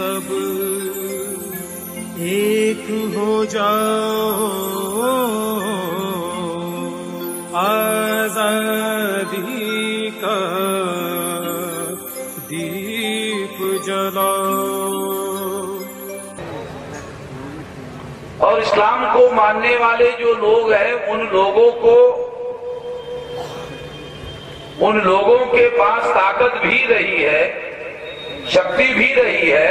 सब एक हो जाओ, आजादी का दीप जलाओ। और इस्लाम को मानने वाले जो लोग हैं उन लोगों के पास ताकत भी रही है, शक्ति भी रही है।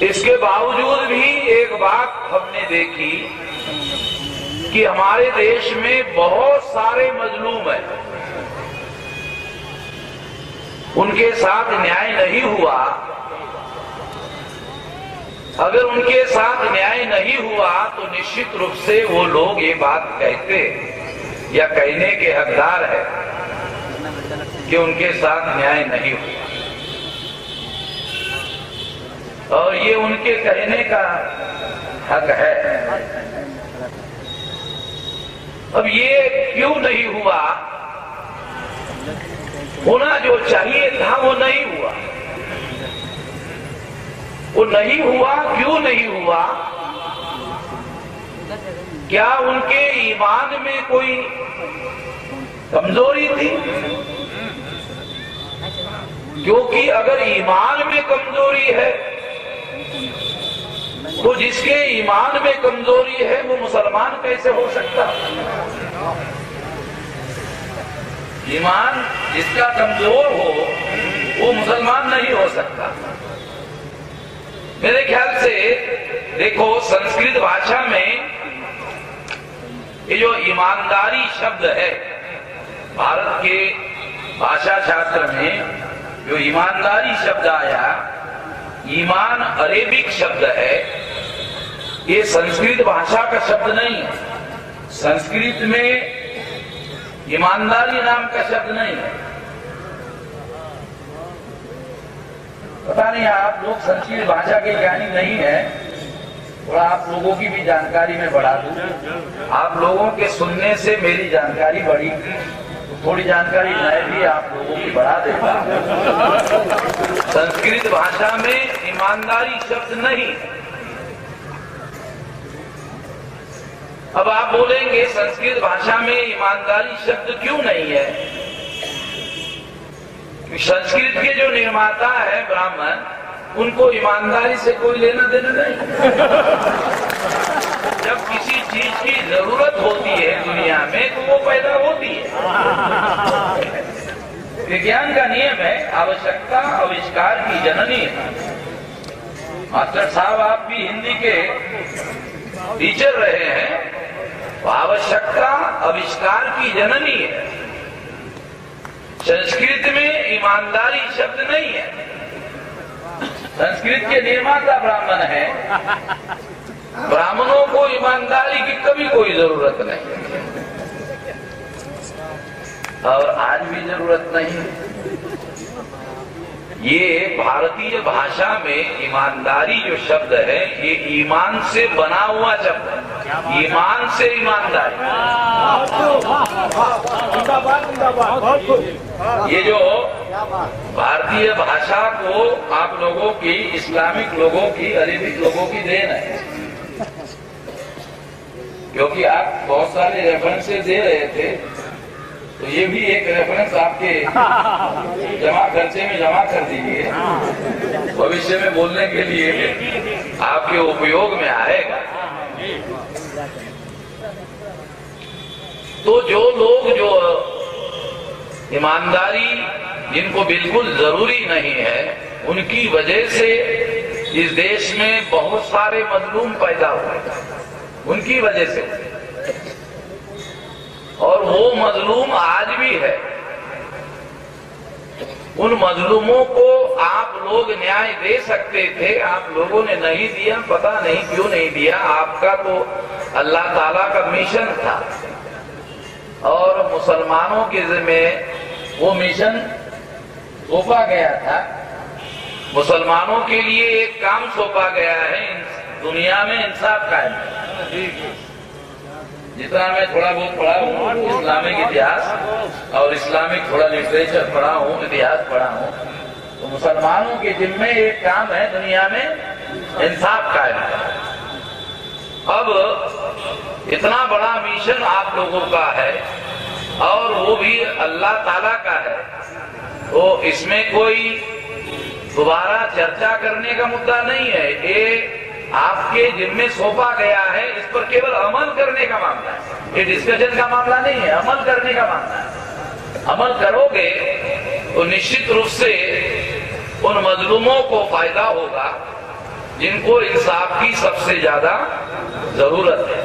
इसके बावजूद भी एक बात हमने देखी कि हमारे देश में बहुत सारे मजलूम हैं, उनके साथ न्याय नहीं हुआ। अगर उनके साथ न्याय नहीं हुआ तो निश्चित रूप से वो लोग ये बात कहते या कहने के हकदार है कि उनके साथ न्याय नहीं हुआ, और ये उनके कहने का हक है। अब ये क्यों नहीं हुआ? होना जो चाहिए था वो नहीं हुआ। वो नहीं हुआ, क्यों नहीं हुआ? क्या उनके ईमान में कोई कमजोरी थी? क्योंकि अगर ईमान में कमजोरी है तो जिसके ईमान में कमजोरी है वो मुसलमान कैसे हो सकता? ईमान जिसका कमजोर हो वो मुसलमान नहीं हो सकता। मेरे ख्याल से देखो, संस्कृत भाषा में ये जो ईमानदारी शब्द है, भारत के भाषा शास्त्र में जो ईमानदारी शब्द आया, ईमान अरेबिक शब्द है, ये संस्कृत भाषा का शब्द नहीं है। संस्कृत में ईमानदारी नाम का शब्द नहीं है। पता नहीं आप लोग संस्कृत भाषा के ज्ञानी नहीं है, थोड़ा आप लोगों की भी जानकारी में बढ़ा दूं। आप लोगों के सुनने से मेरी जानकारी बढ़ी, तो थोड़ी जानकारी मैं भी आप लोगों की बढ़ा देता। संस्कृत भाषा में ईमानदारी शब्द नहीं। अब आप बोलेंगे संस्कृत भाषा में ईमानदारी शब्द क्यों नहीं है? संस्कृत के जो निर्माता है ब्राह्मण, उनको ईमानदारी से कोई लेना देना नहीं। जब किसी चीज की जरूरत होती है दुनिया में तो वो पैदा होती है। विज्ञान का नियम है, आवश्यकता आविष्कार की जननी है। मास्टर साहब, आप भी हिंदी के टीचर रहे हैं, तो आवश्यकता आविष्कार की जननी है। संस्कृत में ईमानदारी शब्द नहीं है। संस्कृत के निर्माता ब्राह्मण है। ब्राह्मणों को ईमानदारी की कभी कोई जरूरत नहीं, और आज भी जरूरत नहीं। ये भारतीय भाषा में ईमानदारी जो शब्द है, ये ईमान से बना हुआ शब्द है। ईमान से ईमानदारी, ये जो भारतीय भाषा को आप लोगों की, इस्लामिक लोगों की, अरेबिक लोगों की देन है। क्योंकि आप बहुत सारे रेफरेंसेस दे रहे थे, तो ये भी एक रेफरेंस आपके जमा खर्चे में जमा कर दीजिए, भविष्य में बोलने के लिए आपके उपयोग में आएगा। तो जो लोग जो ईमानदारी जिनको बिल्कुल जरूरी नहीं है, उनकी वजह से इस देश में बहुत सारे मजलूम पैदा हुए, उनकी वजह से। और वो मजलूम आज भी है। उन मजलूमों को आप लोग न्याय दे सकते थे, आप लोगों ने नहीं दिया। पता नहीं क्यों नहीं दिया। आपका तो अल्लाह ताला का मिशन था, और मुसलमानों के ज़िम्मे वो मिशन सौंपा गया था। मुसलमानों के लिए एक काम सौंपा गया है, दुनिया में इंसाफ कायम है। जितना मैं थोड़ा बहुत पढ़ा हूँ इस्लामिक इतिहास और इस्लामिक थोड़ा लिटरेचर पढ़ा हूँ, इतिहास पढ़ा हूँ, तो मुसलमानों के जिम्मे एक काम है दुनिया में इंसाफ कायम करना। अब इतना बड़ा मिशन आप लोगों का है और वो भी अल्लाह ताला का है, तो इसमें कोई दोबारा चर्चा करने का मुद्दा नहीं है। ये आपके जिम्मे सौंपा गया है, इस पर केवल अमल करने का मामला है। ये डिस्कशन का मामला नहीं है, अमल करने का मामला है। अमल करोगे तो निश्चित रूप से उन मजलूमों को फायदा होगा जिनको इंसाफ की सबसे ज्यादा जरूरत है।